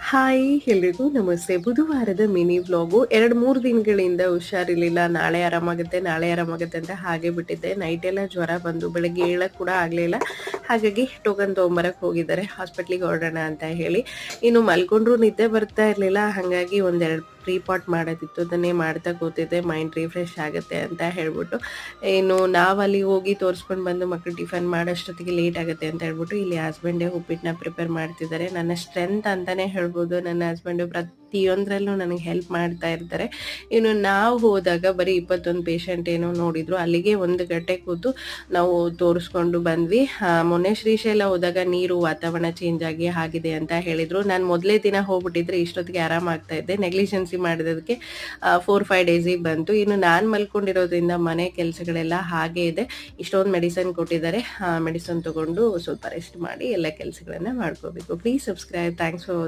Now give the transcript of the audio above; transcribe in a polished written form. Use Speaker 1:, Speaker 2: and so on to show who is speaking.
Speaker 1: Hi ಎಲ್ರಿಗೂ ನಮಸ್ತೆ. ಬುಧವಾರದ mini vlog. 2-3 ದಿನಗಳಿಂದ ಹುಷಾರಿರ್ಲಿಲ್ಲ. ನಾಳೆ ಆರಾಮಾಗುತ್ತೆ, ನಾಳೆ ಆರಾಮಾಗುತ್ತೆ ಅಂತ ಹಾಗೆ ಬಿಟ್ಟಿದ್ದೆ. ನೈಟೆಲ್ಲ ಜ್ವರ ಬಂದು ಬೆಳಗ್ಗೆ ಏಳಕ್ಕೆ ಕೂಡ ಆಗಲಿಲ್ಲ. ಹಾಗಾಗಿ ಟೋಕನ್ ತೊಗೊಂಬರಕ್ಕೆ ಹೋಗಿದ್ದಾರೆ ಹಾಸ್ಪಿಟ್ಲಿಗೆ ಹೊರಡೋಣ ಅಂತ ಹೇಳಿ. ಇನ್ನು ಮಲ್ಕೊಂಡ್ರು ನಿದ್ದೆ ಬರ್ತಾ ಇರಲಿಲ್ಲ. ಹಾಗಾಗಿ ಒಂದೆರಡು ಪಾಟ್ ಮಾಡೋದಿತ್ತು, ಅದನ್ನೇ ಮಾಡ್ತಾ ಕೂತಿದ್ದೆ. ಮೈಂಡ್ ರಿಫ್ರೆಶ್ ಆಗುತ್ತೆ ಅಂತ ಹೇಳ್ಬಿಟ್ಟು. ಇನ್ನು ನಾವಲ್ಲಿ ಹೋಗಿ ತೋರಿಸ್ಕೊಂಡು ಬಂದು ಮಕ್ಕಳು ಟಿಫನ್ ಮಾಡೋಷ್ಟೊತ್ತಿಗೆ ಲೇಟ್ ಆಗುತ್ತೆ ಅಂತ ಹೇಳ್ಬಿಟ್ಟು ಇಲ್ಲಿ ಹಸ್ಬೆಂಡೇ ಉಪ್ಪಿಟ್ಟನ್ನ ಪ್ರಿಪೇರ್ ಮಾಡ್ತಿದ್ದಾರೆ. ನನ್ನ ಸ್ಟ್ರೆಂತ್ ಅಂತಲೇ ಹೇಳ್ಬೋದು. ನನ್ನ ಹಸ್ಬೆಂಡು ಪ್ರತಿಯೊಂದರಲ್ಲೂ ನನಗೆ ಹೆಲ್ಪ್ ಮಾಡ್ತಾ ಇರ್ತಾರೆ. ಇನ್ನು ನಾವು ಹೋದಾಗ ಬರೀ 21 ಪೇಷಂಟ್ ಏನೋ ನೋಡಿದ್ರು. ಅಲ್ಲಿಗೆ 1 ಗಂಟೆ ಕೂತು ನಾವು ತೋರಿಸ್ಕೊಂಡು ಬಂದ್ವಿ. ಮೊನ್ನೆ ಶ್ರೀಶೈಲ ಹೋದಾಗ ನೀರು ವಾತಾವರಣ ಚೇಂಜ್ ಆಗಿ ಆಗಿದೆ ಅಂತ ಹೇಳಿದ್ರು. ನಾನು ಮೊದಲೇ ದಿನ ಹೋಗ್ಬಿಟ್ಟಿದ್ರೆ ಇಷ್ಟೊತ್ತಿಗೆ ಆರಾಮಾಗ್ತಾ ಇದ್ದೆ. ನೆಗ್ಲಿಜೆನ್ಸಿ ಮಾಡಿದಕ್ಕೆ 4-5 ಡೇಸಿಗೆ ಬಂತು. ಇನ್ನು ನಾನು ಮಲ್ಕೊಂಡಿರೋದ್ರಿಂದ ಮನೆ ಕೆಲಸಗಳೆಲ್ಲ ಹಾಗೇ ಇದೆ. ಇಷ್ಟೊಂದು ಮೆಡಿಸನ್ ಕೊಟ್ಟಿದ್ದಾರೆ. ಮೆಡಿಸನ್ ತಗೊಂಡು ಸ್ವಲ್ಪ ರೆಸ್ಟ್ ಮಾಡಿ ಎಲ್ಲ ಕೆಲಸಗಳನ್ನ ಮಾಡ್ಕೋಬೇಕು. Please subscribe. Thanks for